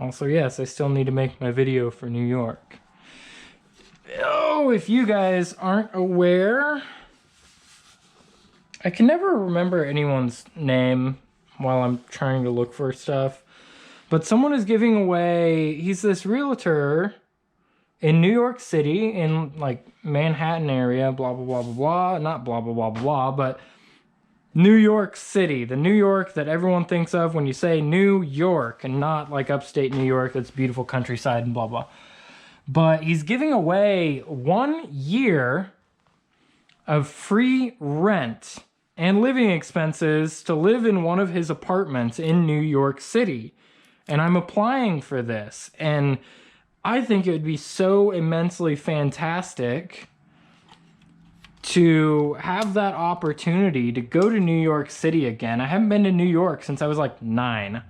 Also, yes, I still need to make my video for New York. Oh, if you guys aren't aware, I can never remember anyone's name while I'm trying to look for stuff. But someone is giving away, he's this realtor in New York City, in like Manhattan area, blah, blah, blah, blah, blah. Not blah, blah, blah, blah, blah, but New York City. The New York that everyone thinks of when you say New York, and not like upstate New York, that's beautiful countryside and blah, blah. But he's giving away 1 year of free rent and living expenses to live in one of his apartments in New York City. And I'm applying for this. And I think it would be so immensely fantastic to have that opportunity to go to New York City again. I haven't been to New York since I was like 9.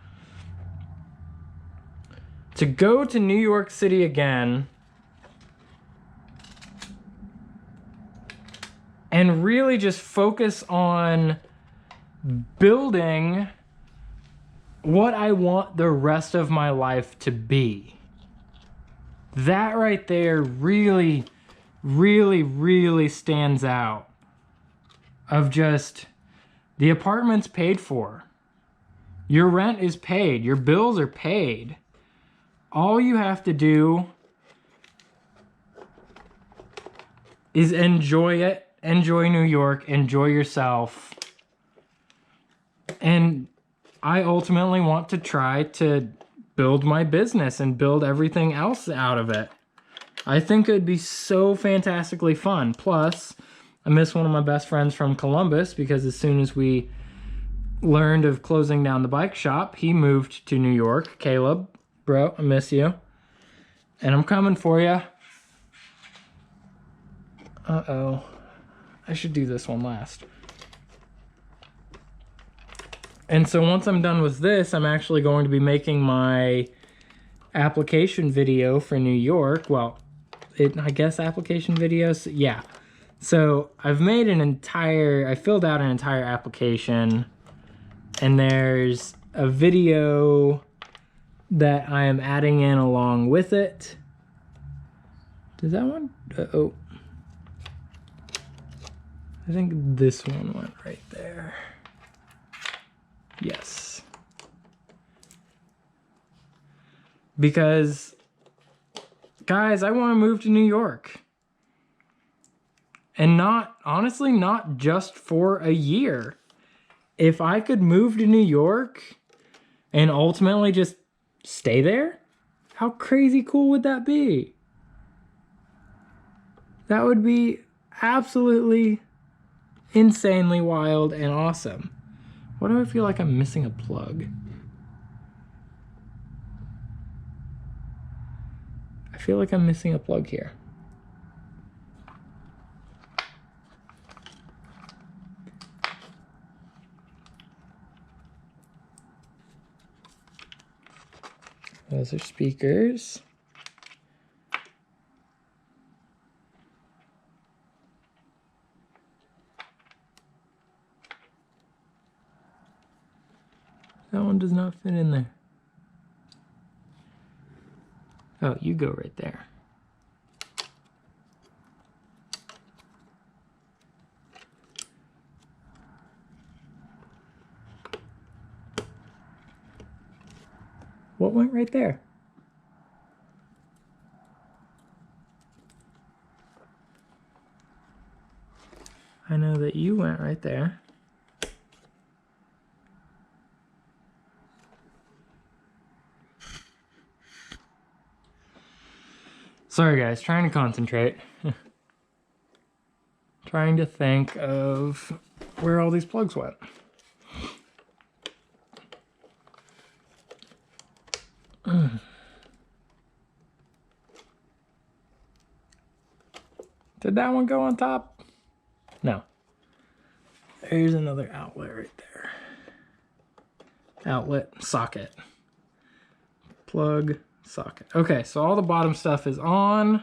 To go to New York City again and really just focus on building what I want the rest of my life to be. That right there really, really, really stands out. Of just, the apartment's paid for. Your rent is paid. Your bills are paid. All you have to do is enjoy it. Enjoy New York. Enjoy yourself. And I ultimately want to try to build my business and build everything else out of it. I think it'd be so fantastically fun. Plus, I miss one of my best friends from Columbus because as soon as we learned of closing down the bike shop, he moved to New York. Caleb, bro, I miss you. And I'm coming for you. Uh-oh. I should do this one last. And so once I'm done with this, I'm actually going to be making my application video for New York. Well, I guess application videos, yeah. So I've made I filled out an entire application, and there's a video that I am adding in along with it. Does that one? Uh-oh. I think this one went right there. Yes. Because, guys, I want to move to New York. And honestly, not just for a year. If I could move to New York and ultimately just stay there, how crazy cool would that be? That would be absolutely insanely wild and awesome. Why do I feel like I'm missing a plug? I feel like I'm missing a plug here. Those are speakers. That one does not fit in there. Oh, you go right there. What went right there? I know that you went right there. Sorry guys, trying to concentrate. Trying to think of where all these plugs went. Did that one go on top? No. There's another outlet right there. Outlet, socket. Plug, socket. Okay, so all the bottom stuff is on.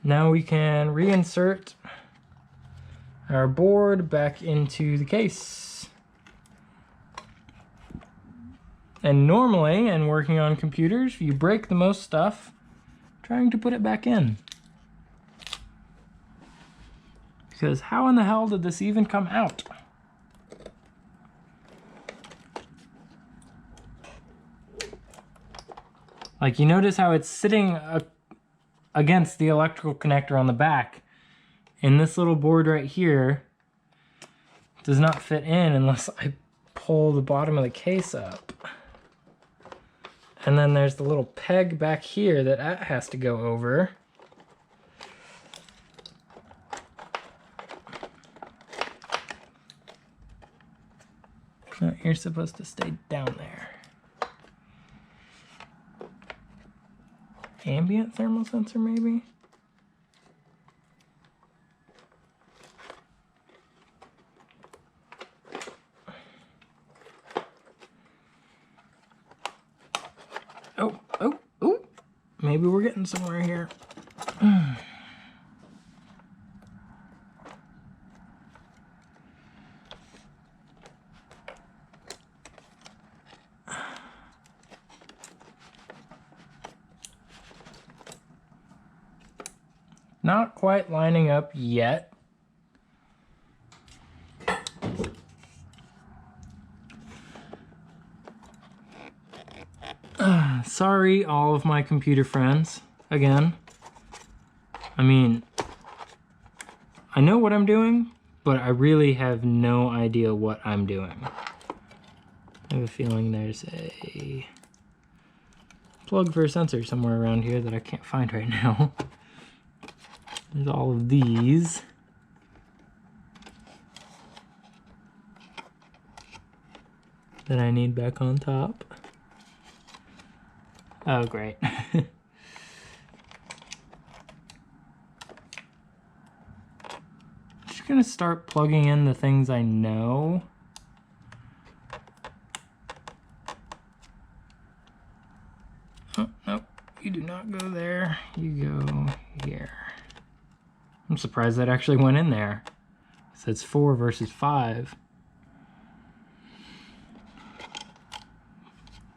Now we can reinsert our board back into the case. And normally, in working on computers, you break the most stuff trying to put it back in. Because how in the hell did this even come out? Like, you notice how it's sitting against the electrical connector on the back. And this little board right here does not fit in unless I pull the bottom of the case up. And then there's the little peg back here that has to go over. No, you're supposed to stay down there. Ambient thermal sensor, maybe? Oh. Maybe we're getting somewhere here. Not quite lining up yet. Sorry, all of my computer friends, again. I mean, I know what I'm doing, but I really have no idea what I'm doing. I have a feeling there's a plug for a sensor somewhere around here that I can't find right now. There's all of these. That I need back on top. Oh, great. Just gonna start plugging in the things I know. Oh, nope, you do not go there. You go here. I'm surprised that actually went in there. So it's 4 versus 5.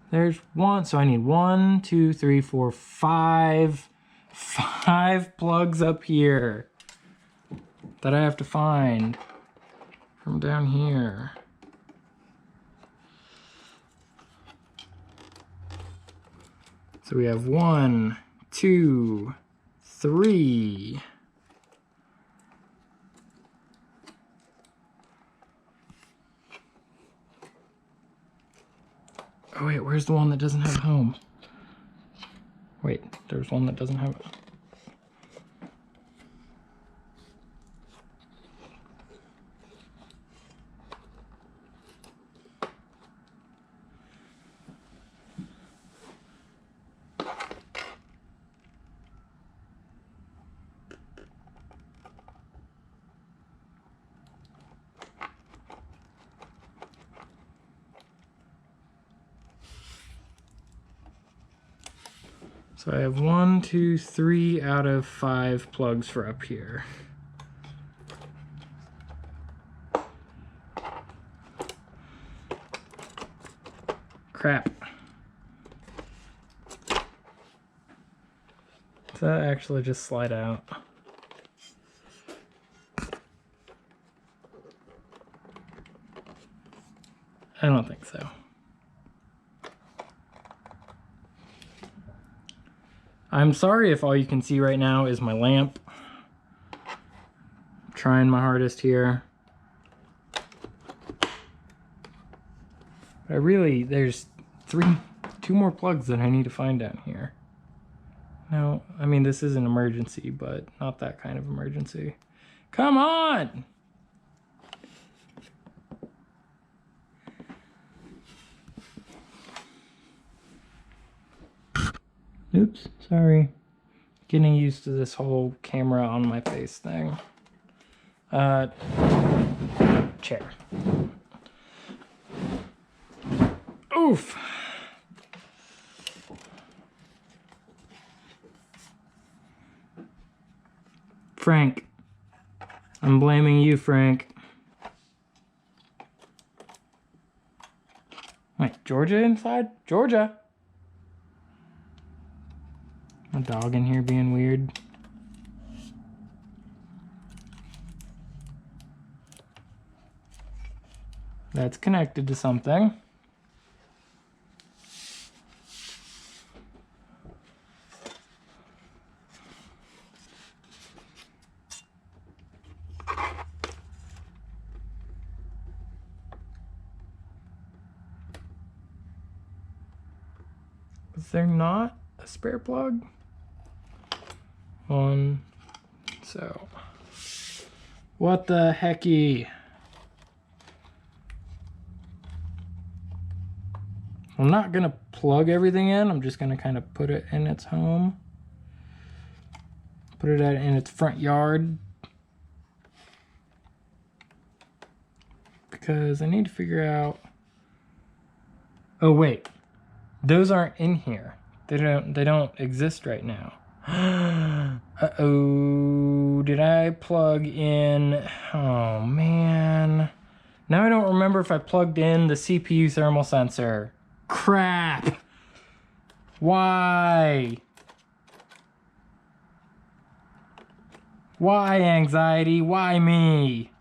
There's 1, so I need 1, 2, 3, 4, 5. 5 plugs up here that I have to find from down here. So we have 1, 2, 3. Oh wait, where's the one that doesn't have home? Wait, there's one that doesn't have it. So I have 1, 2, 3 out of 5 plugs for up here. Crap. Does that actually just slide out? I don't think so. I'm sorry if all you can see right now is my lamp. I'm trying my hardest here. But there's 2 more plugs that I need to find down here. No, I mean, this is an emergency, but not that kind of emergency. Come on! Oops, sorry. Getting used to this whole camera on my face thing. Chair. Oof! Frank. I'm blaming you, Frank. Wait, Georgia inside? Georgia! A dog in here being weird. That's connected to something. Is there not a spare plug? One. So, what the hecky? I'm not gonna plug everything in. I'm just gonna kind of put it in its home. Put it in its front yard. Because I need to figure out. Oh wait, those aren't in here. They don't exist right now. Uh-oh, did I plug in? Oh man. Now I don't remember if I plugged in the CPU thermal sensor. Crap. Why? Why anxiety? Why me?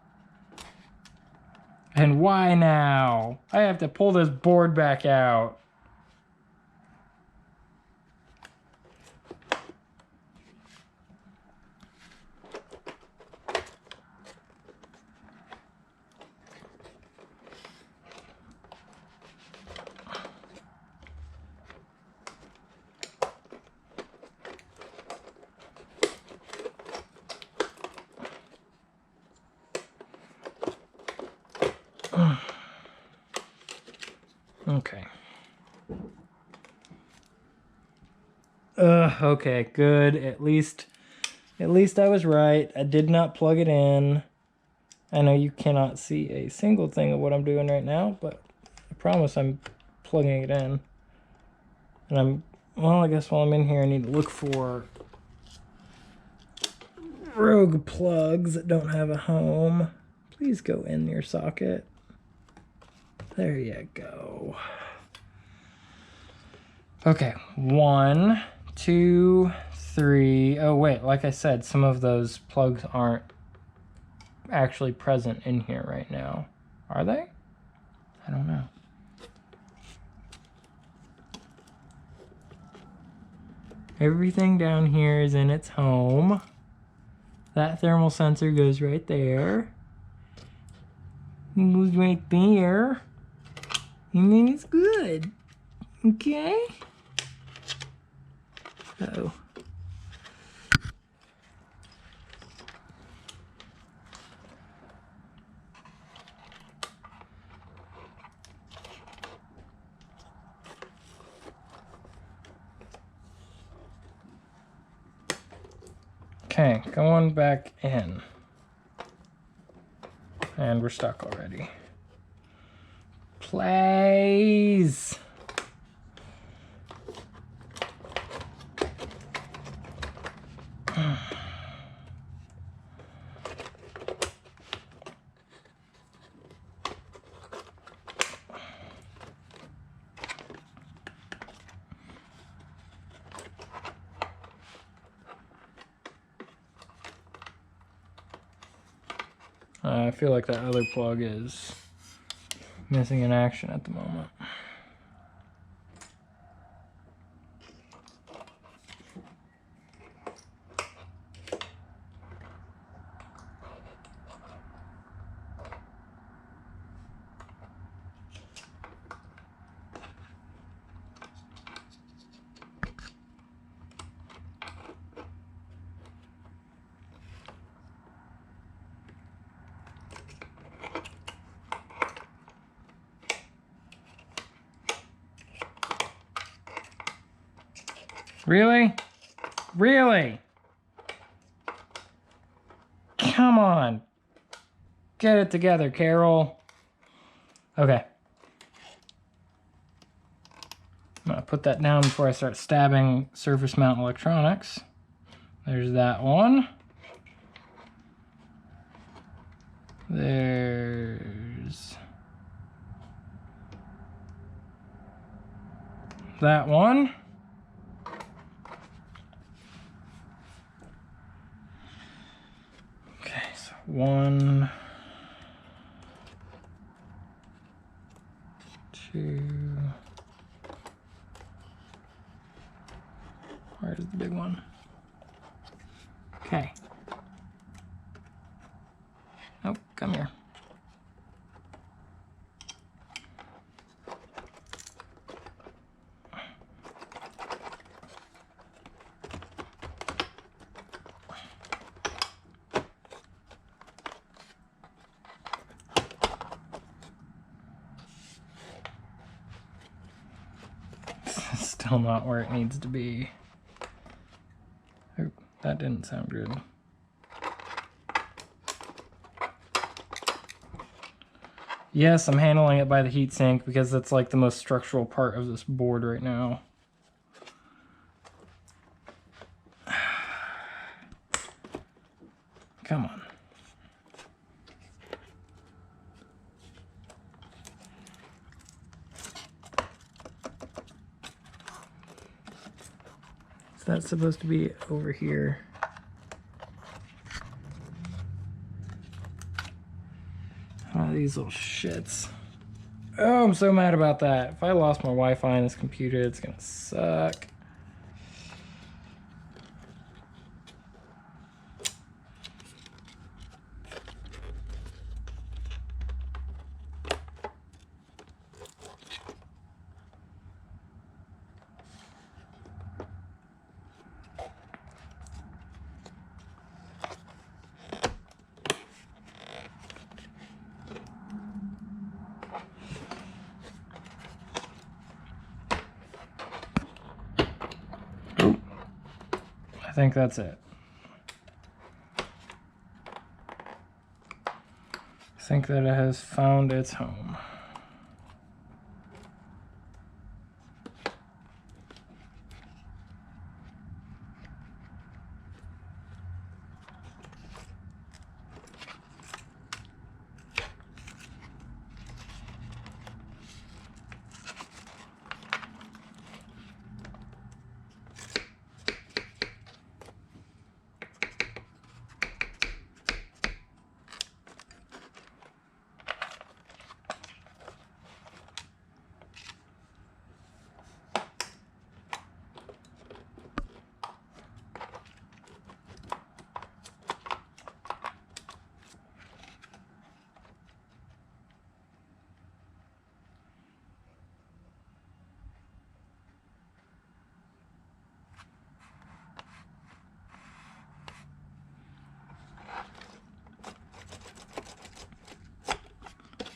And why now? I have to pull this board back out. Okay. Okay, good. At least I was right. I did not plug it in. I know you cannot see a single thing of what I'm doing right now, but I promise I'm plugging it in. And well, I guess while I'm in here, I need to look for rogue plugs that don't have a home. Please go in your socket. There you go. Okay, 1, 2, 3. Oh wait, like I said, some of those plugs aren't actually present in here right now. Are they? I don't know. Everything down here is in its home. That thermal sensor goes right there. It goes right there. And then it's good. Okay? Uh-oh. Okay, going back in. And we're stuck already. Please. I feel like that other plug is missing in action at the moment. Really? Really? Come on. Get it together, Carol. Okay. I'm gonna put that down before I start stabbing surface mount electronics. There's that one. There's that one. Okay, so 1, 2. Where's the big one? Okay. Oh, come here. Still not where it needs to be. Oh, that didn't sound good. Yes, I'm handling it by the heatsink because that's like the most structural part of this board right now. Come on. Is that supposed to be over here? Oh, these little shits. Oh, I'm so mad about that. If I lost my Wi-Fi in this computer, it's gonna suck. I think that's it. I think that it has found its home.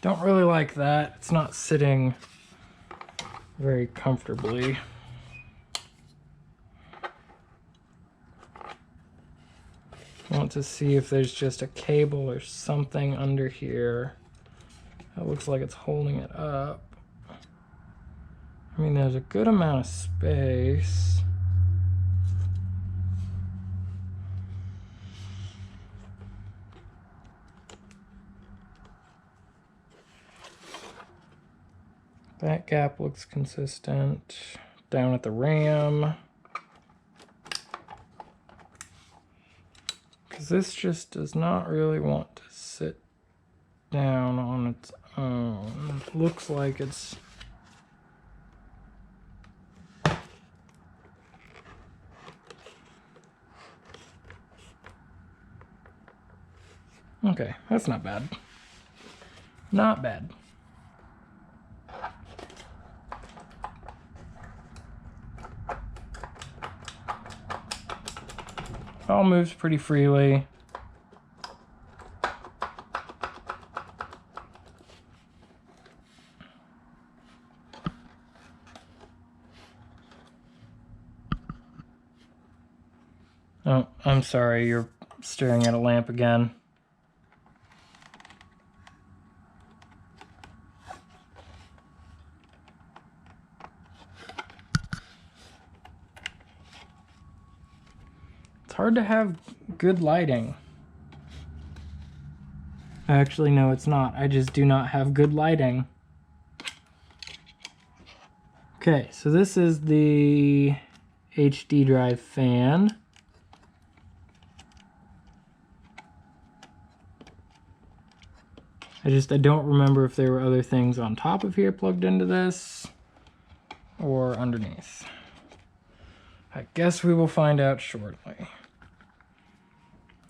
Don't really like that. It's not sitting very comfortably. I want to see if there's just a cable or something under here. That looks like it's holding it up. I mean, there's a good amount of space. That gap looks consistent. Down at the RAM. Because this just does not really want to sit down on its own. It looks like it's... Okay, that's not bad. Not bad. All moves pretty freely. Oh, I'm sorry, you're staring at a lamp again. It's hard to have good lighting. Actually, no, it's not. I just do not have good lighting. Okay, so this is the HD drive fan. I don't remember if there were other things on top of here plugged into this or underneath. I guess we will find out shortly. I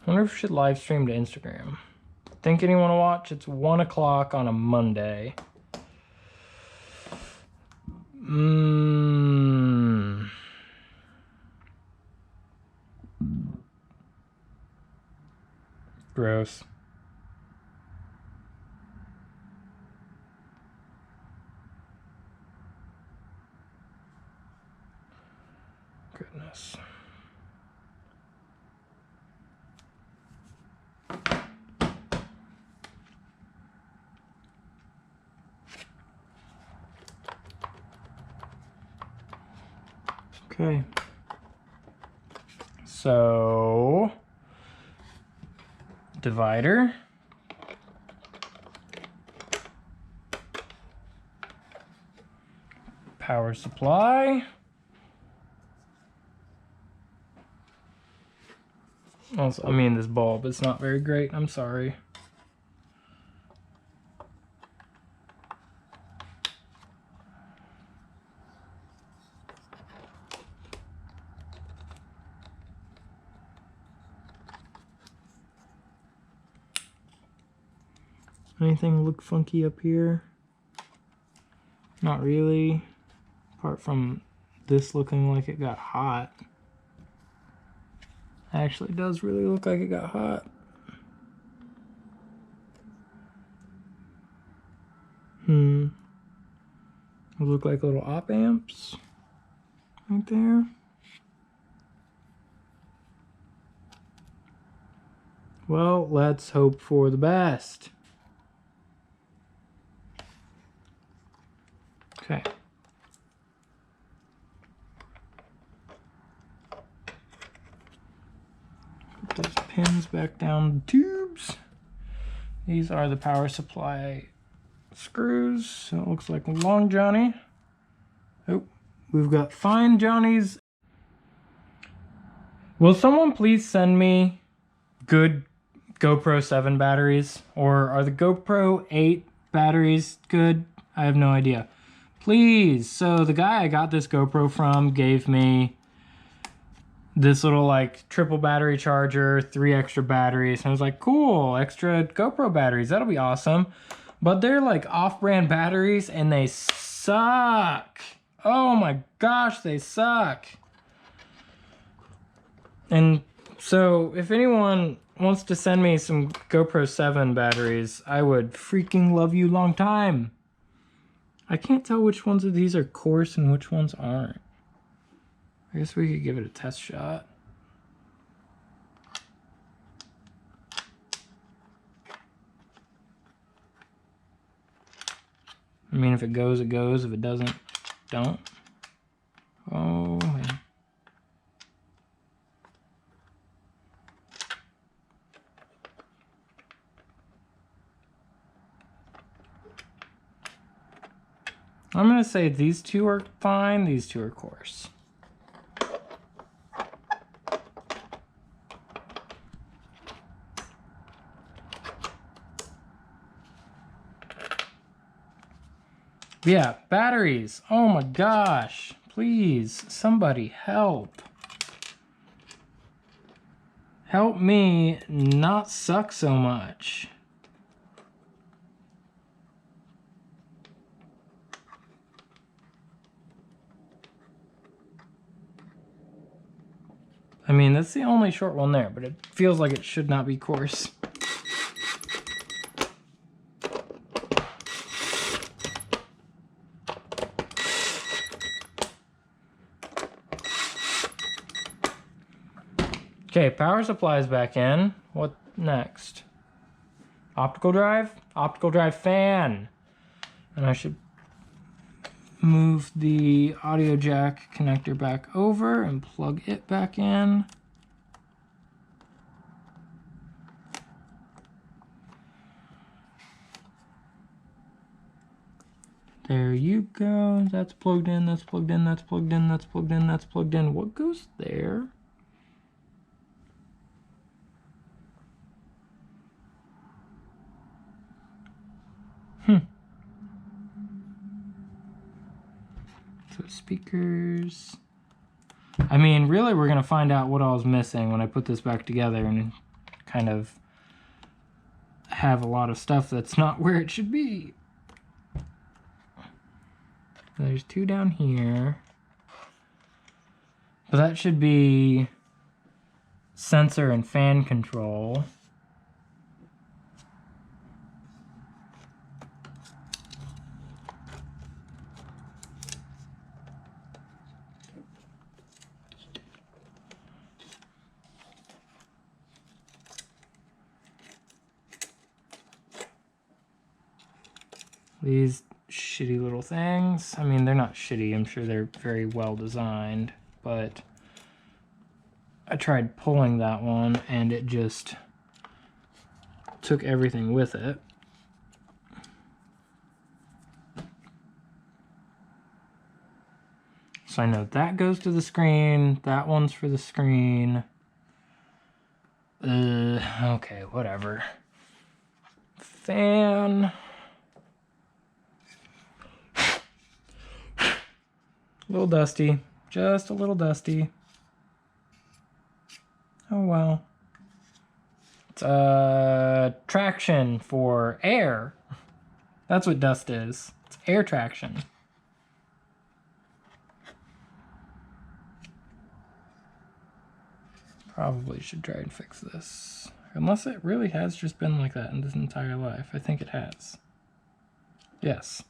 wonder if we should live stream to Instagram. Think anyone will watch? It's 1 o'clock on a Monday. Gross. Goodness. Okay. So, divider. Power supply. Also, I mean, this bulb is not very great. I'm sorry. Anything look funky up here? Not really. Apart from this looking like it got hot. Actually, it does really look like it got hot. Those look like little op amps right there. Well, let's hope for the best. Okay. Put those pins back down the tubes. These are the power supply screws. So it looks like long Johnny. Oh, we've got fine Johnnies. Will someone please send me good GoPro 7 batteries? Or are the GoPro 8 batteries good? I have no idea. Please. So the guy I got this GoPro from gave me this little like triple battery charger, 3 extra batteries. And I was like, cool, extra GoPro batteries. That'll be awesome. But they're like off-brand batteries and they suck. Oh my gosh, they suck. And so if anyone wants to send me some GoPro 7 batteries, I would freaking love you long time. I can't tell which ones of these are coarse and which ones aren't. I guess we could give it a test shot. I mean, if it goes, it goes. If it doesn't, don't. Oh, man. I'm going to say these two are fine, these two are coarse. Yeah, batteries. Oh my gosh. Please, somebody help. Help me not suck so much. I mean, that's the only short one there, but it feels like it should not be coarse. Okay, power supply is back in. What next? Optical drive? Optical drive fan. And I should move the audio jack connector back over and plug it back in. There you go. That's plugged in, that's plugged in, that's plugged in, that's plugged in, that's plugged in. What goes there? So speakers. I mean, really, we're going to find out what all is missing when I put this back together and kind of have a lot of stuff that's not where it should be. There's 2 down here. But that should be sensor and fan control. These shitty little things. I mean, they're not shitty. I'm sure they're very well designed, but I tried pulling that one and it just took everything with it. So I know that goes to the screen. That one's for the screen. Okay, whatever. Fan. A little dusty, just a little dusty. Oh well. It's traction for air. That's what dust is. It's air traction. Probably should try and fix this. Unless it really has just been like that in this entire life. I think it has. Yes.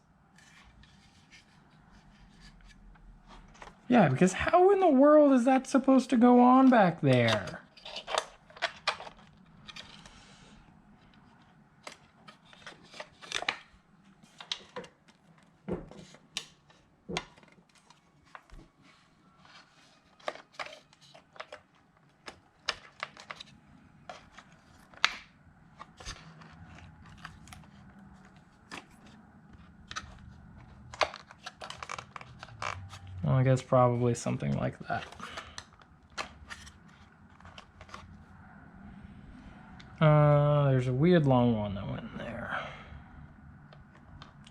Yeah, because how in the world is that supposed to go on back there? Well, I guess probably something like that. There's a weird long one that went in there.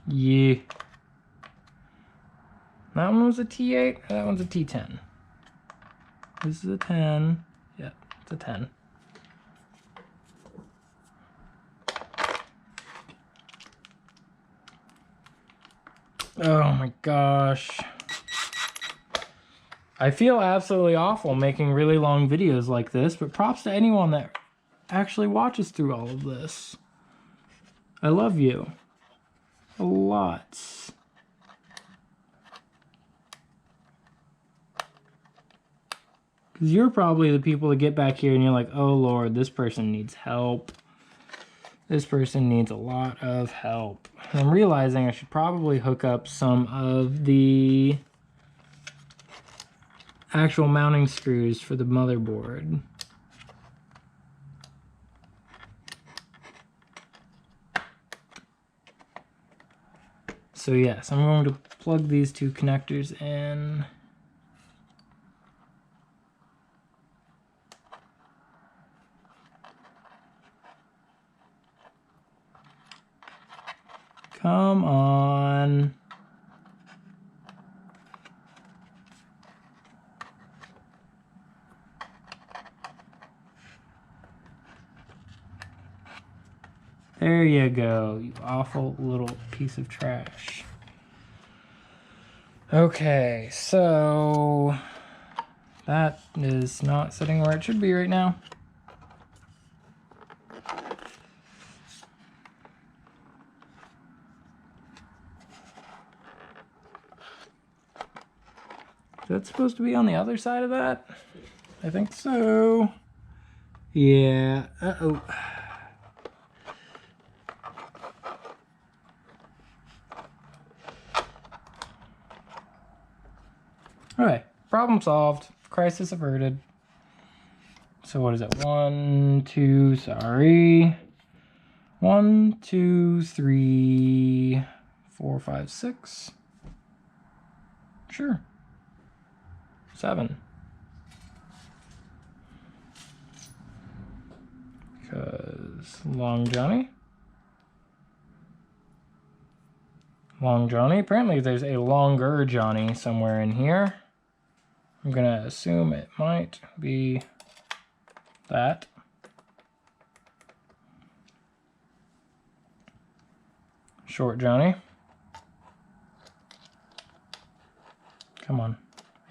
Yeah. That one was a T8, that one's a T10. This is a 10. Yeah, it's a 10. Oh my gosh. I feel absolutely awful making really long videos like this, but props to anyone that actually watches through all of this. I love you. A lot. Because you're probably the people that get back here and you're like, oh Lord, this person needs help. This person needs a lot of help. And I'm realizing I should probably hook up some of the actual mounting screws for the motherboard. So yes, I'm going to plug these 2 connectors in. Come on. There you go, you awful little piece of trash. Okay, so that is not sitting where it should be right now. Is that supposed to be on the other side of that? I think so. Yeah, uh-oh. Alright, problem solved. Crisis averted. So what is it? 1, 2, sorry. 1, 2, 3, 4, 5, 6. Sure. 7. Because Long Johnny. Long Johnny. Apparently there's a longer Johnny somewhere in here. I'm gonna assume it might be that. Short Johnny. Come on.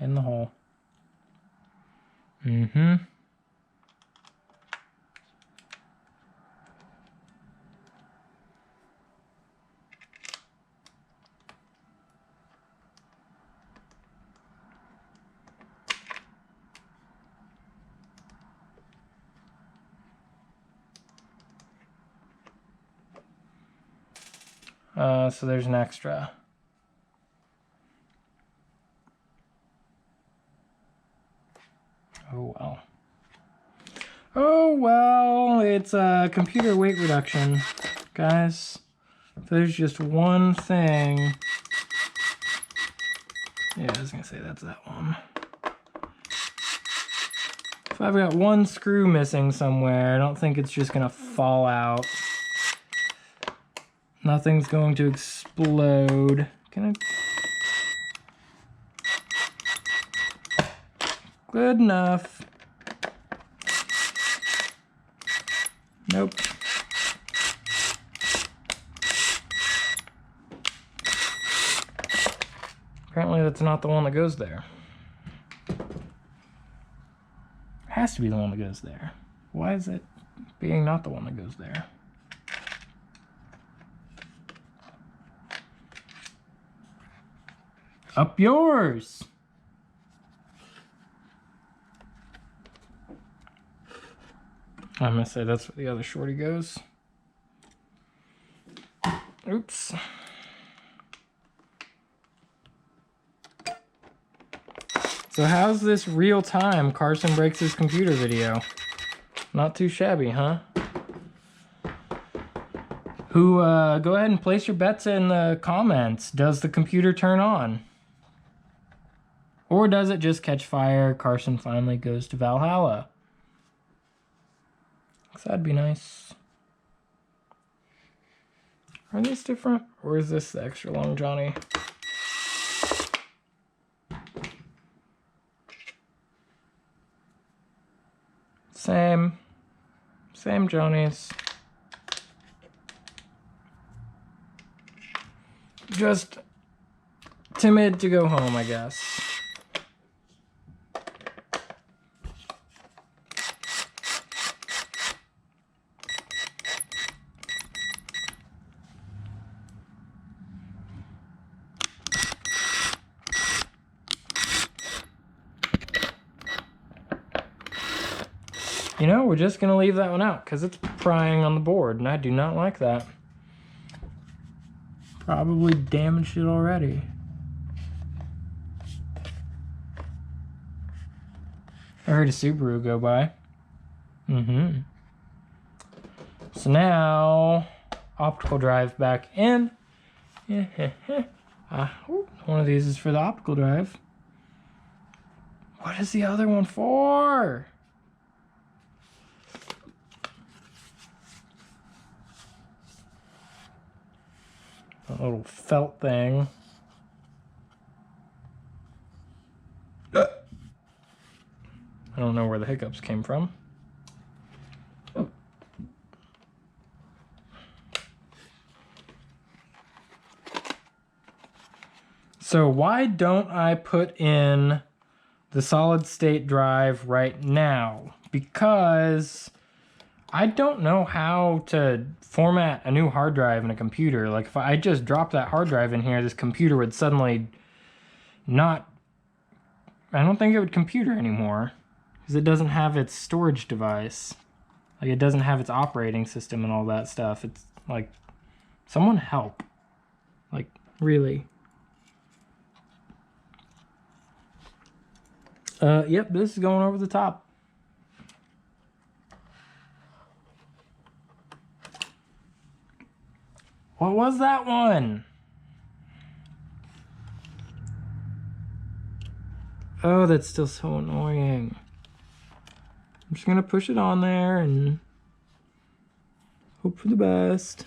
In the hole. Mm-hmm. So there's an extra. Oh well. Oh well, it's a computer weight reduction, guys. If there's just one thing. Yeah, I was gonna say that's that one. If I've got one screw missing somewhere, I don't think it's just gonna fall out. Nothing's going to explode. Can I? Good enough. Nope. Apparently that's not the one that goes there. It has to be the one that goes there. Why is it being not the one that goes there? Up yours! I'm gonna say that's where the other shorty goes. Oops. So how's this real time Carson breaks his computer video? Not too shabby, huh? Go ahead and place your bets in the comments. Does the computer turn on? Or does it just catch fire? Carson finally goes to Valhalla. That'd be nice. Are these different? Or is this the extra long Johnny? Same Johnnies. Just timid to go home, I guess. You know, we're just gonna leave that one out because it's prying on the board and I do not like that. Probably damaged it already. I heard a Subaru go by. So now, optical drive back in. One of these is for the optical drive. What is the other one for? A little felt thing. I don't know where the hiccups came from. So why don't I put in the solid state drive right now? Because I don't know how to format a new hard drive in a computer. Like if I just dropped that hard drive in here, this computer would suddenly not, I don't think it would compute anymore because it doesn't have its storage device. Like it doesn't have its operating system and all that stuff. It's like, someone help. Like really. Yep, this is going over the top. What was that one? Oh, that's still so annoying. I'm just gonna push it on there and hope for the best.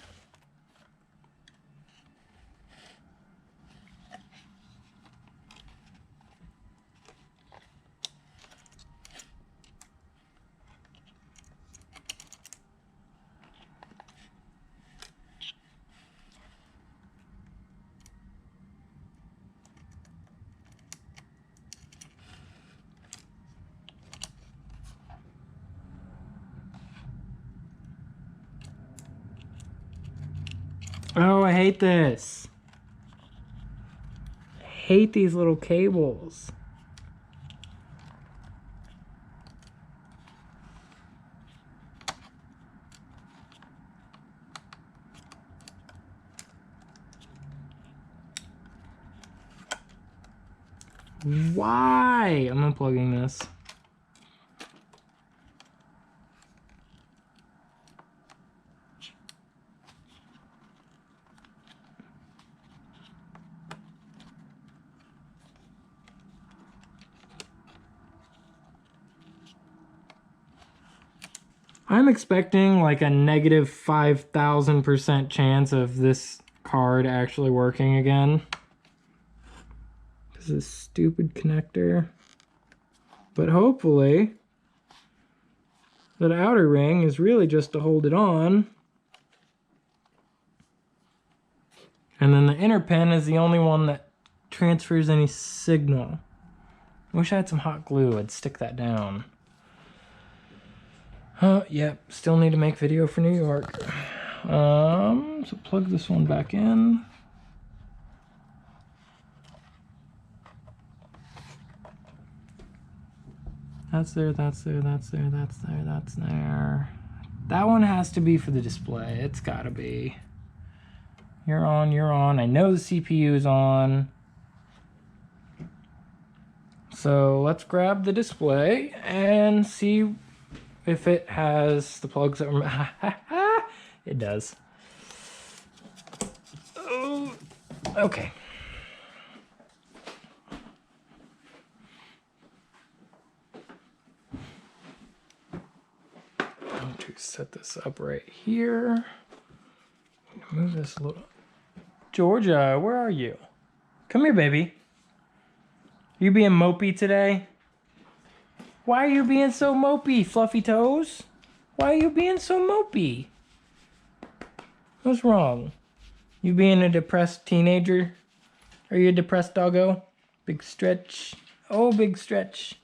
Oh, I hate this. I hate these little cables. Why? I'm unplugging this. I'm expecting like a negative 5,000% chance of this card actually working again. This is a stupid connector. But hopefully, that outer ring is really just to hold it on. And then the inner pin is the only one that transfers any signal. I wish I had some hot glue. I'd stick that down. Yep, still need to make video for New York. So plug this one back in. That's there, that's there, that's there, that's there, that's there. That one has to be for the display. It's gotta be. You're on, you're on. I know the CPU is on. So let's grab the display and see if it has the plugs that were... It does. Oh, okay. I'm going to set this up right here. Move this a little. Georgia, where are you? Come here, baby. You being mopey today? Why are you being so mopey, Fluffy Toes? Why are you being so mopey? What's wrong? You being a depressed teenager? Are you a depressed doggo? Big stretch. Oh, big stretch.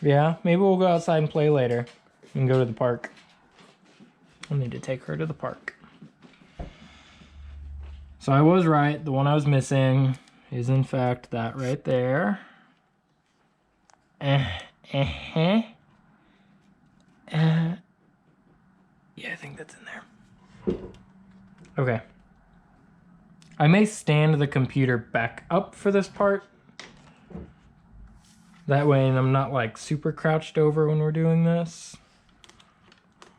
Yeah, maybe we'll go outside and play later. And go to the park. I need to take her to the park. So I was right. The one I was missing is in fact that right there. Yeah, I think that's in there. Okay. I may stand the computer back up for this part. That way I'm not like super crouched over when we're doing this.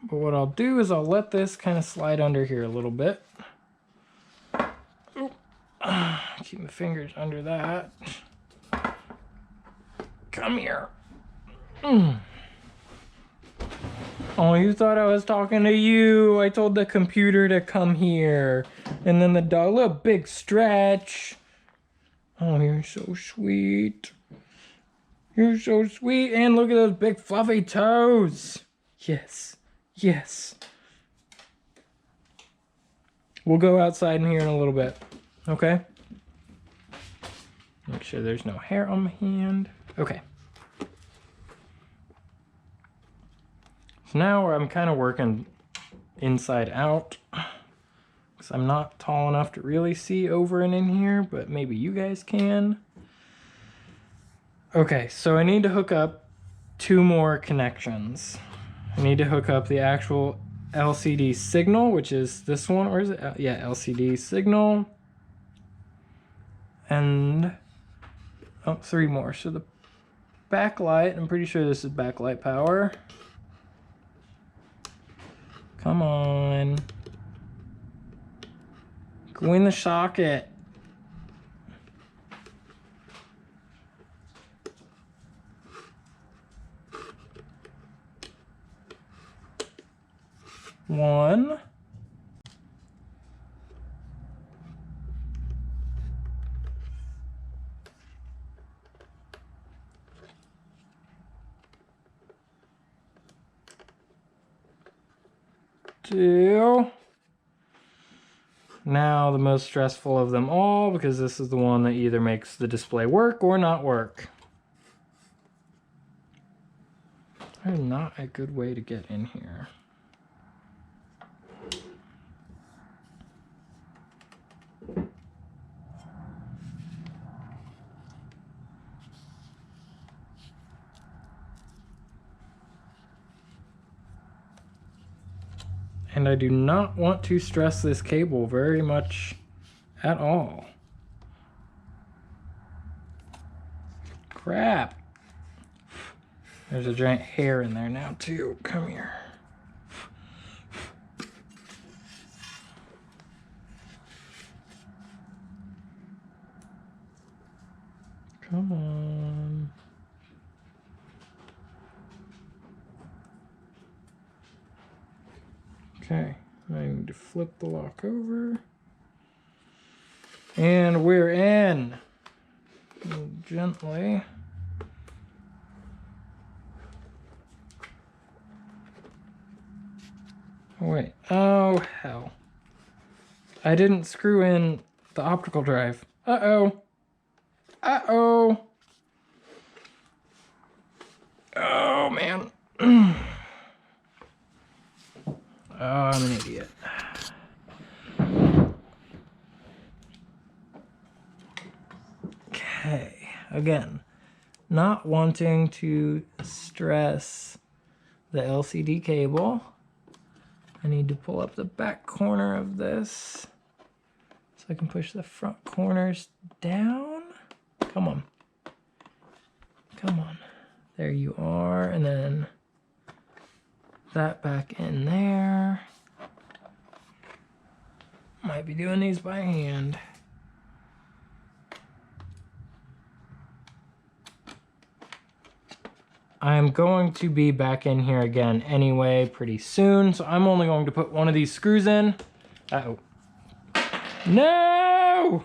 But what I'll do is I'll let this kind of slide under here a little bit. Keep my fingers under that. Come here. Oh, you thought I was talking to you. I told the computer to come here. And then the dog, little big stretch. Oh, you're so sweet. You're so sweet. And look at those big fluffy toes. Yes. Yes. We'll go outside in here in a little bit. Okay? Make sure there's no hair on my hand. Okay. So now I'm kind of working inside out. Because I'm not tall enough to really see over and in here, but maybe you guys can. Okay, so I need to hook up 2 more connections. I need to hook up the actual LCD signal, which is this one, or is it? Yeah, LCD signal. And, oh, 3 more. So the backlight, I'm pretty sure this is backlight power. Come on. Go in the socket. 1. Two. Now the most stressful of them all, because this is the one that either makes the display work or not work. There's not a good way to get in here. And I do not want to stress this cable very much at all. Crap. There's a giant hair in there now too. Come here. Come on. Okay, I need to flip the lock over. And we're in. Gently. Oh, wait. Oh, hell. I didn't screw in the optical drive. Uh-oh. Uh-oh. Oh, man. Oh, I'm an idiot. Okay. Again, not wanting to stress the LCD cable. I need to pull up the back corner of this so I can push the front corners down. Come on. Come on. There you are. And then that back in there. Might be doing these by hand. I'm going to be back in here again anyway pretty soon, so I'm only going to put one of these screws in. Uh-oh. No!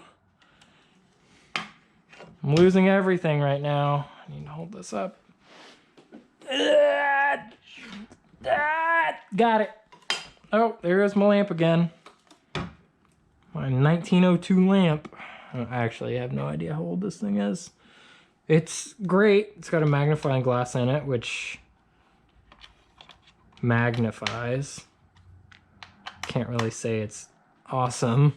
I'm losing everything right now. I need to hold this up. Got it. Oh, there goes my lamp again. My 1902 lamp. I actually have no idea how old this thing is. It's great. It's got a magnifying glass in it, which magnifies. Can't really say it's awesome,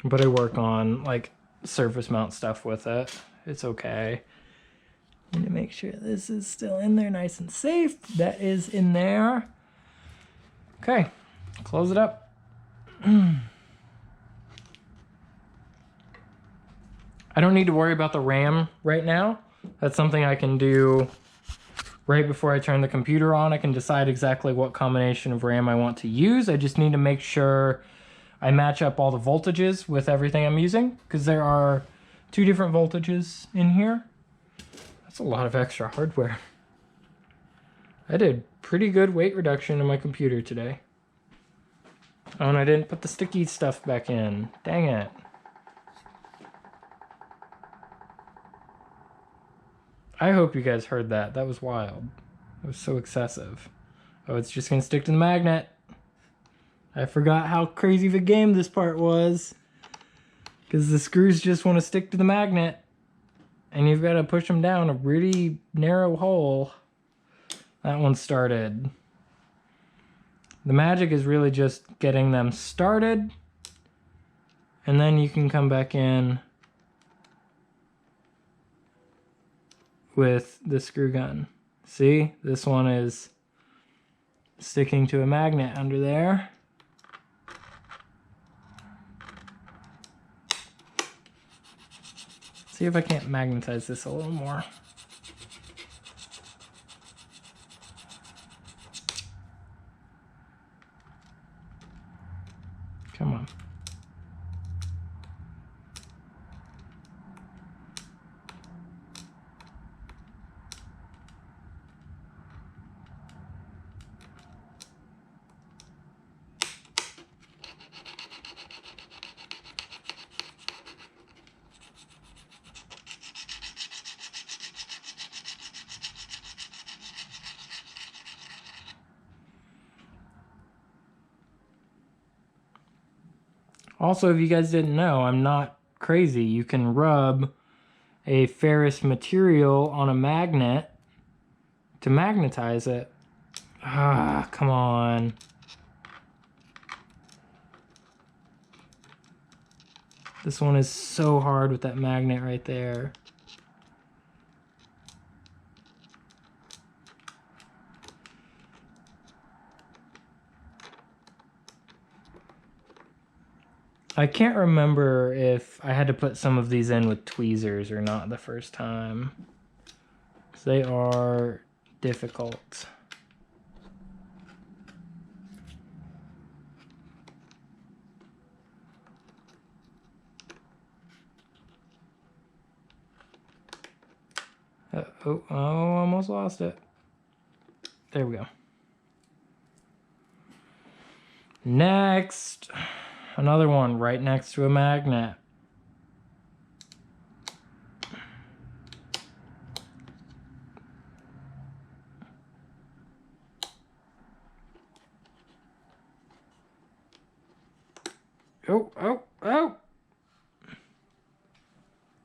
but I work on like surface mount stuff with it. It's okay. Need to make sure this is still in there nice and safe. That is in there. Okay, close it up. I don't need to worry about the RAM right now. That's something I can do right before I turn the computer on. I can decide exactly what combination of RAM I want to use. I just need to make sure I match up all the voltages with everything I'm using, because there are 2 different voltages in here. That's a lot of extra hardware. I did pretty good weight reduction in my computer today. Oh, and I didn't put the sticky stuff back in. Dang it. I hope you guys heard that. That was wild. It was so excessive. Oh, it's just gonna stick to the magnet. I forgot how crazy of a game this part was. Because the screws just want to stick to the magnet. And you've got to push them down a really narrow hole. That one started. The magic is really just getting them started. And then you can come back in with the screw gun. See, this one is sticking to a magnet under there. See if I can't magnetize this a little more. Come on. Also, if you guys didn't know, I'm not crazy. You can rub a ferrous material on a magnet to magnetize it. Ah, come on. This one is so hard with that magnet right there. I can't remember if I had to put some of these in with tweezers or not the first time. They are difficult. Oh, almost lost it. There we go. Next, another one right next to a magnet. Oh.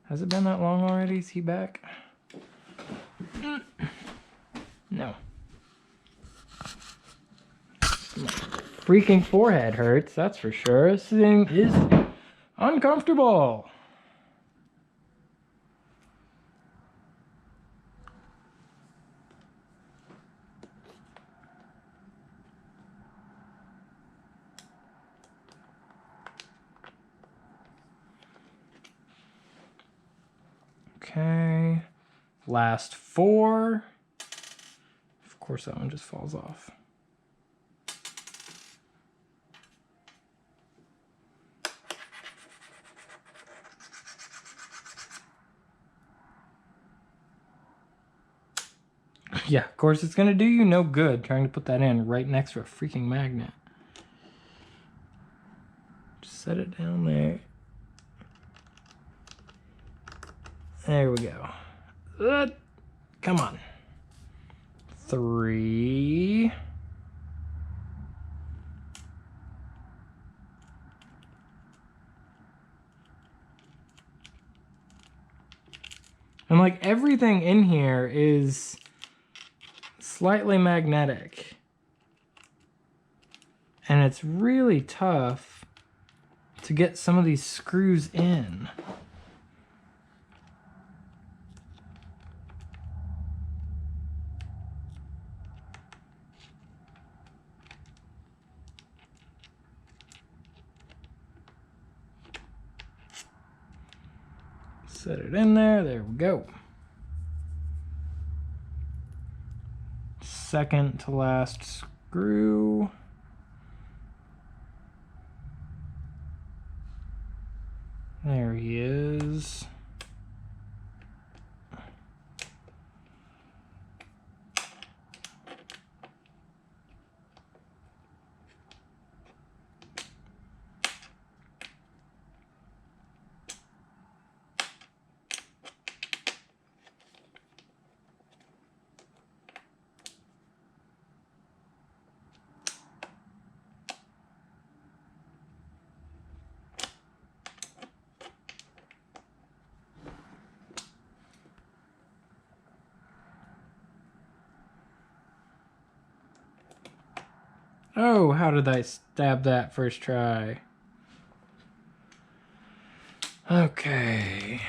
Has it been that long already? Is he back? No. My freaking forehead hurts, that's for sure. This thing is uncomfortable. Okay, last 4. Of course, that one just falls off. Yeah, of course, it's gonna do you no good trying to put that in right next to a freaking magnet. Just set it down there. There we go. Come on. 3. And like everything in here is slightly magnetic. And it's really tough to get some of these screws in. Set it in there. There we go. Second to last screw. There he is. Oh, how did I stab that first try? Okay.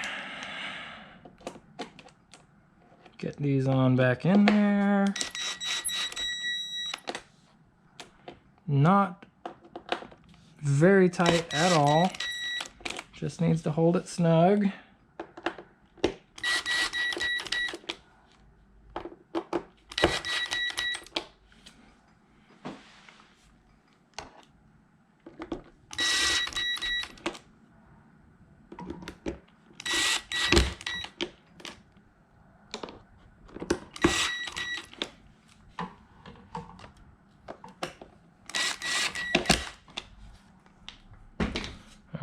Get these on back in there. Not very tight at all. Just needs to hold it snug.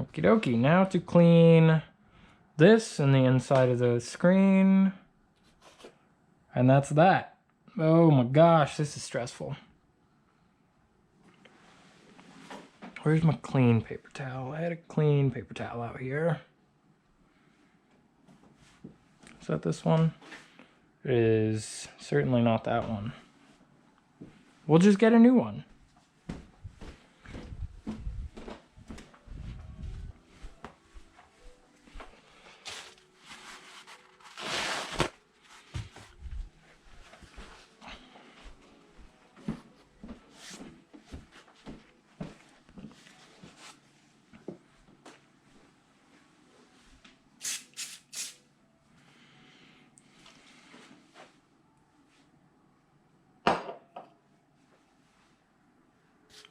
Okie dokie, now to clean this and the inside of the screen. And that's that. Oh my gosh, this is stressful. Where's my clean paper towel? I had a clean paper towel out here. Is that this one? It is certainly not that one. We'll just get a new one.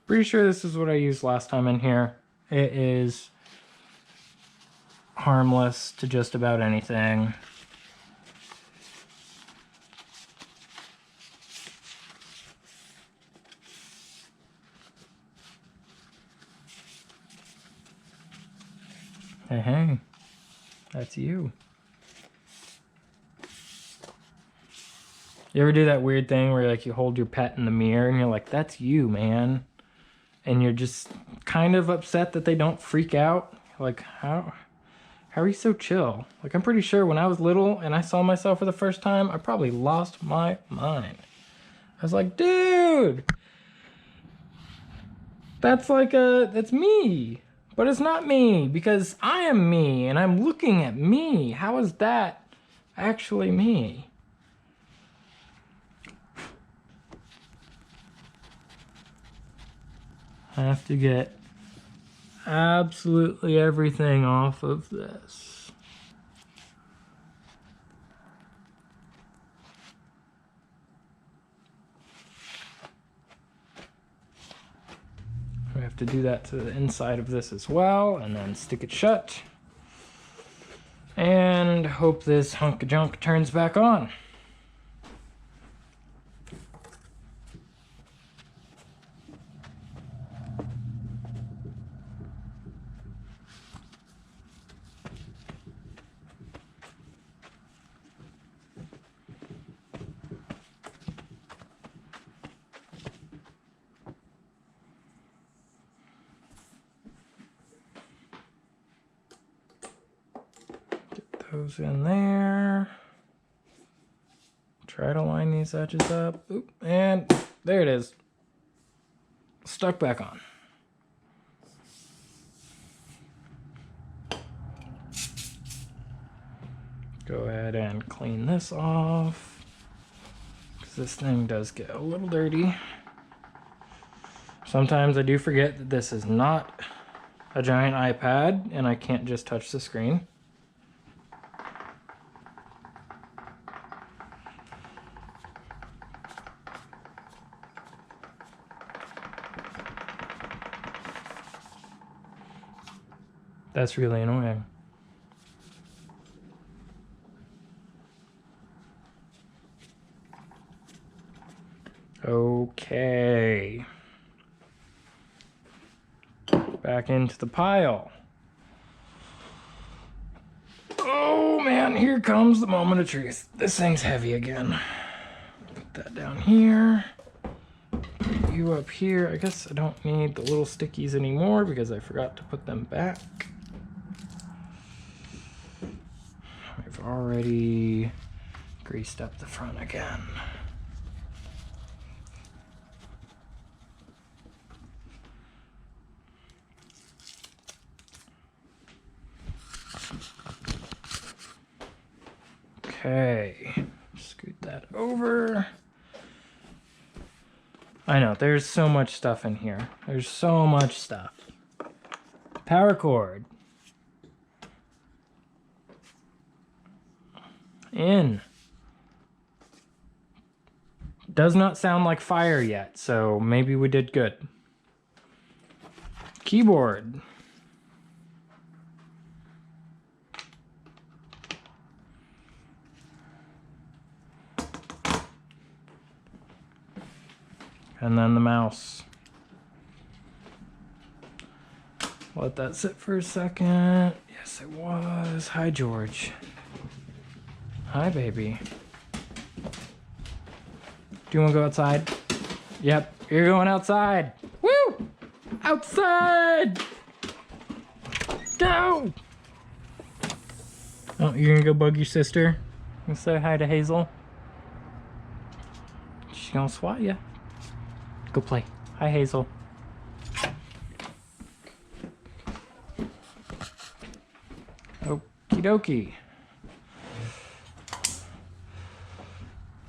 Pretty sure this is what I used last time in here. It is harmless to just about anything. Hey, that's you. You ever do that weird thing where like you hold your pet in the mirror and you're like, that's you, man. And you're just kind of upset that they don't freak out. Like, how are you so chill? Like, I'm pretty sure when I was little and I saw myself for the first time, I probably lost my mind. I was like, dude, that's me. But it's not me because I am me and I'm looking at me. How is that actually me? I have to get absolutely everything off of this. We have to do that to the inside of this as well, and then stick it shut. And hope this hunk of junk turns back on. Those in there. Try to line these edges up. Oop, and there it is. Stuck back on. Go ahead and clean this off, because this thing does get a little dirty. Sometimes I do forget that this is not a giant iPad and I can't just touch the screen. That's really annoying. Okay. Back into the pile. Oh man, here comes the moment of truth. This thing's heavy again. Put that down here. Put you up here. I guess I don't need the little stickies anymore because I forgot to put them back. I've already greased up the front again. Okay, scoot that over. I know, there's so much stuff in here. There's so much stuff. Power cord. In. Does not sound like fire yet, so maybe we did good. Keyboard. And then the mouse. Let that sit for a second. Yes, it was. Hi, George. Hi, baby. Do you want to go outside? Yep, you're going outside. Woo! Outside! Go! Oh, you're gonna go bug your sister? You say hi to Hazel? She's gonna swat you. Go play. Hi, Hazel. Okie dokie.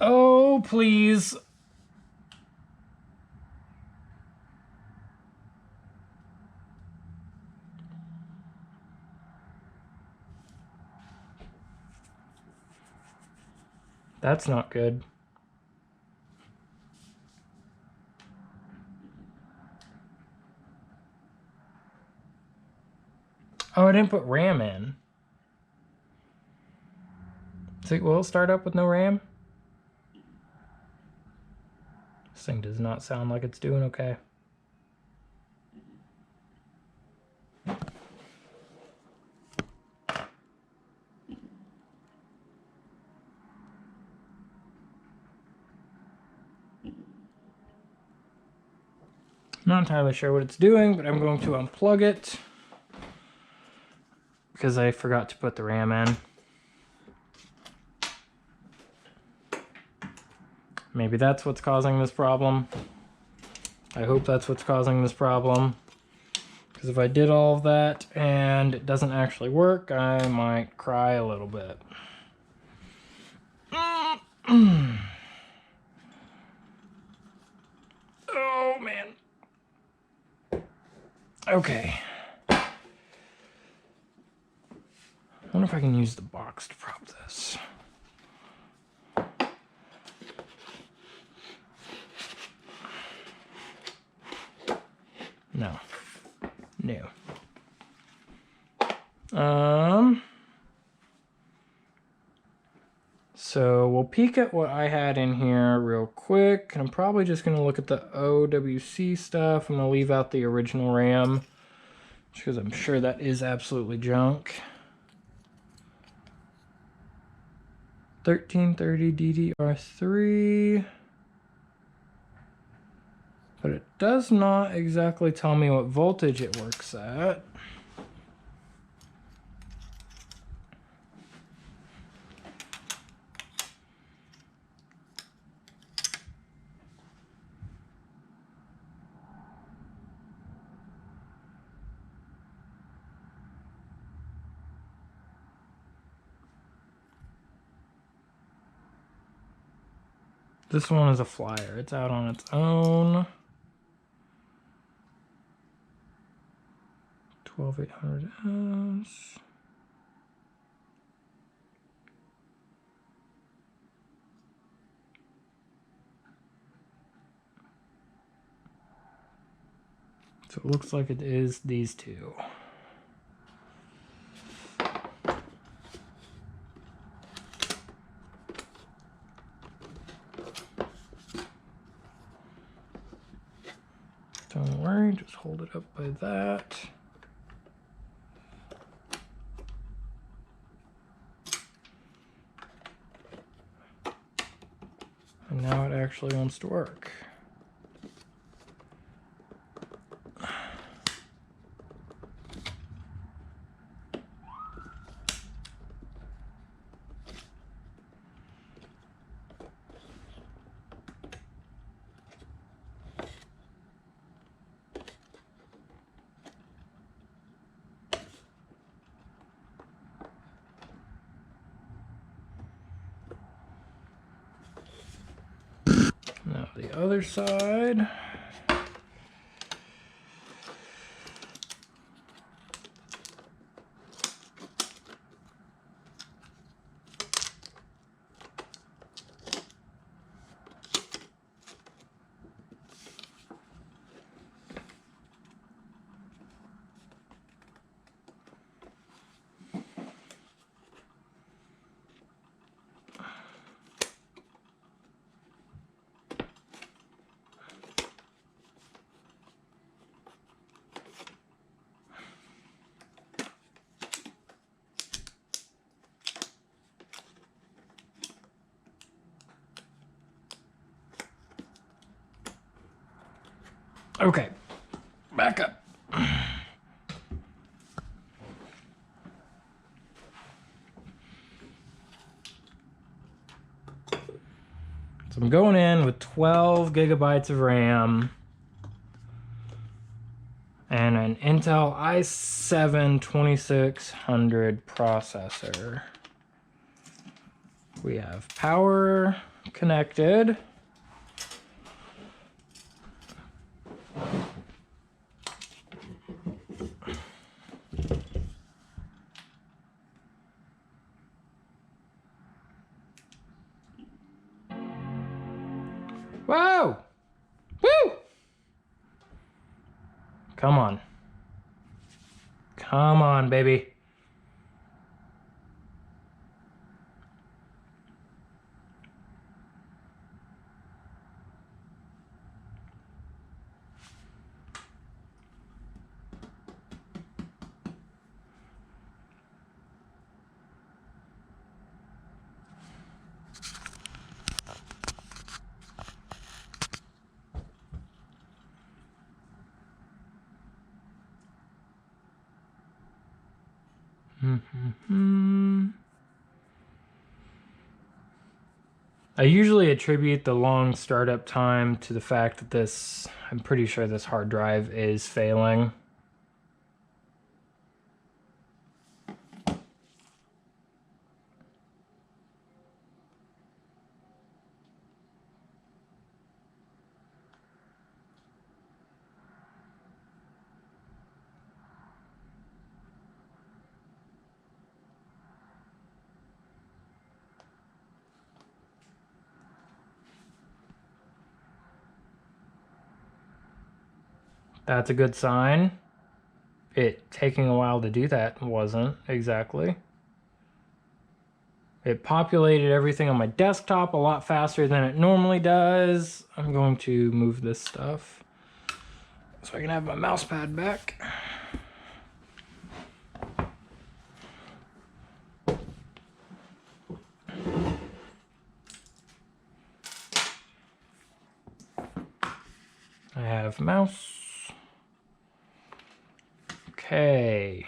Oh, please. That's not good. Oh, I didn't put RAM in. See, will it start up with no RAM? This thing does not sound like it's doing okay. Not entirely sure what it's doing, but I'm going to unplug it because I forgot to put the RAM in. Maybe that's what's causing this problem. I hope that's what's causing this problem. Because if I did all of that and it doesn't actually work, I might cry a little bit. Oh, man. Okay. I wonder if I can use the box to prop this. No. No. So we'll peek at what I had in here real quick. And I'm probably just going to look at the OWC stuff. I'm going to leave out the original RAM, because I'm sure that is absolutely junk. 1330 DDR3. But it does not exactly tell me what voltage it works at. This one is a flyer. It's out on its own. 12800S. So it looks like it is these two. Don't worry, just hold it up by that. And now it actually wants to work. Now the other side. Okay, Back up. So I'm going in with 12 gigabytes of RAM and an Intel i7 2600 processor. We have power connected. Whoa! Woo! Come on. Come on, baby. I usually attribute the long startup time to the fact that I'm pretty sure this hard drive is failing. That's a good sign. It taking a while to do that wasn't exactly. It populated everything on my desktop a lot faster than it normally does. I'm going to move this stuff so I can have my mouse pad back. I have mouse. Okay.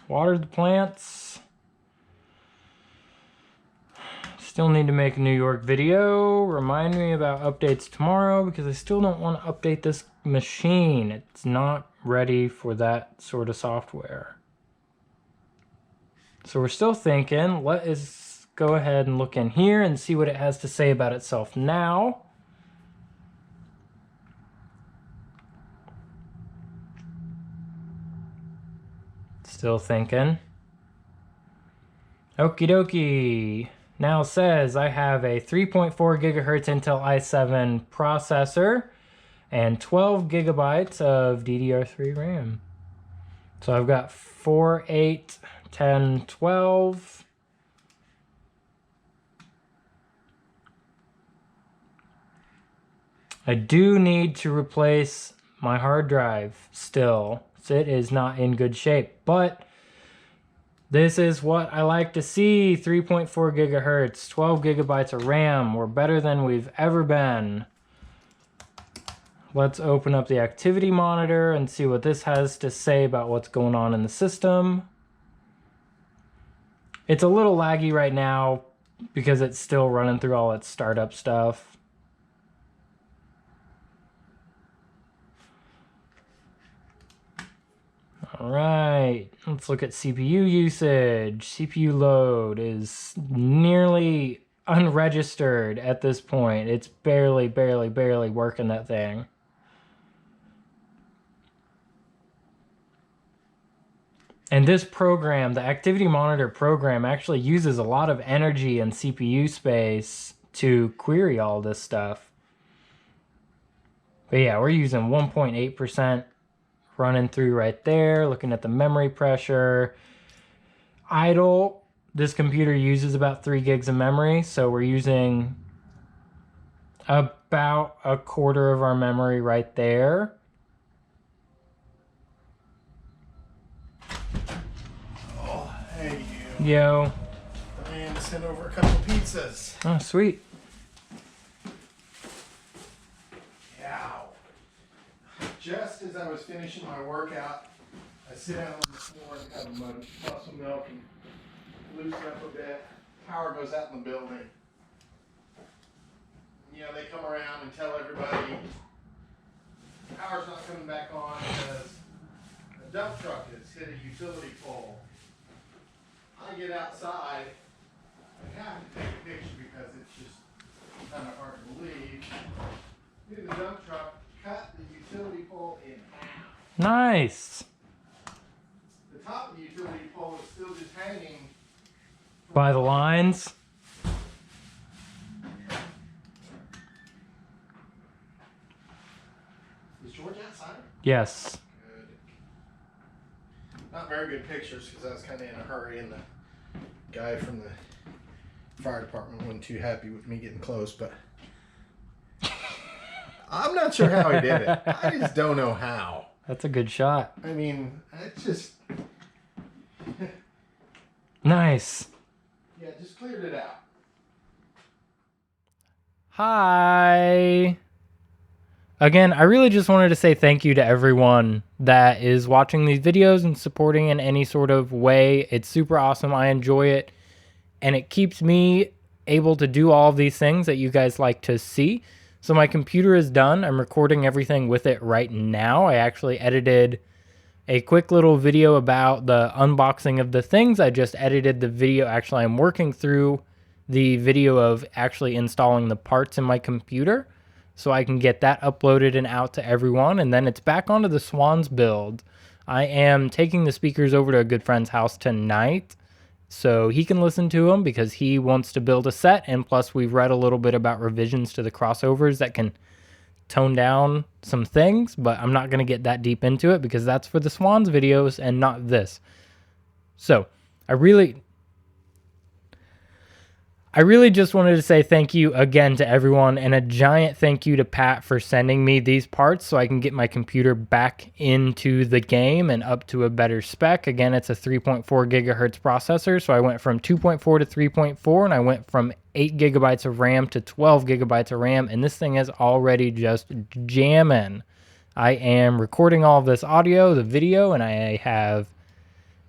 Watered the plants. Still need to make a New York video. Remind me about updates tomorrow because I still don't want to update this machine. It's not ready for that sort of software. So we're still thinking. Let us go ahead and look in here and see what it has to say about itself now. Still thinking. Okie dokie. Now says I have a 3.4 gigahertz Intel i7 processor and 12 gigabytes of DDR3 RAM. So I've got 4, 8, 10, 12. I do need to replace my hard drive still. It is not in good shape, but this is what I like to see. 3.4 gigahertz, 12 gigabytes of RAM. We're better than we've ever been. Let's open up the activity monitor and see what this has to say about what's going on in the system. It's a little laggy right now because it's still running through all its startup stuff. All right, let's look at CPU usage. CPU load is nearly unregistered at this point. It's barely working that thing. And this program, the Activity Monitor program, actually uses a lot of energy and CPU space to query all this stuff. But yeah, we're using 1.8%. running through right there, looking at the memory pressure. Idle, this computer uses about 3 gigs of memory, so we're using about a quarter of our memory right there. Oh, hey you. Yo. I need to send over a couple pizzas. Oh, sweet. just as I was finishing my workout, I sit down on the floor and have a muscle milk and loosen up a bit. Power goes out in the building. You know, they come around and tell everybody power's not coming back on because a dump truck has hit a utility pole. I get outside, I have to take a picture because it's just kind of hard to believe. The dump truck cut the utility pole in half. Nice. The top of the utility pole is still just hanging By the lines. Is George outside? Yes. Good. Not very good pictures because I was kind of in a hurry, and the guy from the fire department wasn't too happy with me getting close, but I'm not sure how he did it. I just don't know how. That's a good shot. I mean, it's just... Nice. Yeah, just cleared it out. Hi. Again, I really just wanted to say thank you to everyone that is watching these videos and supporting in any sort of way. It's super awesome. I enjoy it. And it keeps me able to do all of these things that you guys like to see. So my computer is done. I'm recording everything with it right now. I actually edited a quick little video about the unboxing of the things. I just edited the video. Actually, I'm working through the video of actually installing the parts in my computer so I can get that uploaded and out to everyone. And then it's back onto the Swans build. I am taking the speakers over to a good friend's house tonight so he can listen to them because he wants to build a set. And plus we've read a little bit about revisions to the crossovers that can tone down some things, but I'm not going to get that deep into it because that's for the Swans videos and not this. So I really just wanted to say thank you again to everyone, and a giant thank you to Pat for sending me these parts so I can get my computer back into the game and up to a better spec. Again, it's a 3.4 gigahertz processor, so I went from 2.4 to 3.4, and I went from 8 gigabytes of RAM to 12 gigabytes of RAM, and this thing is already just jamming. I am recording all of this audio, the video, and I have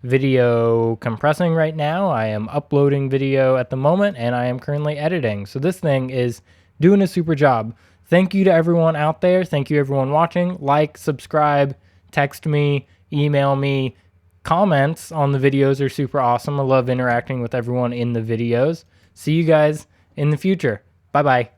video compressing right now. I am uploading video at the moment, and I am currently editing. So this thing is doing a super job. Thank you to everyone out there. Thank you everyone watching. Like, subscribe, text me, email me. Comments on the videos are super awesome. I love interacting with everyone in the videos. See you guys in the future. Bye-bye.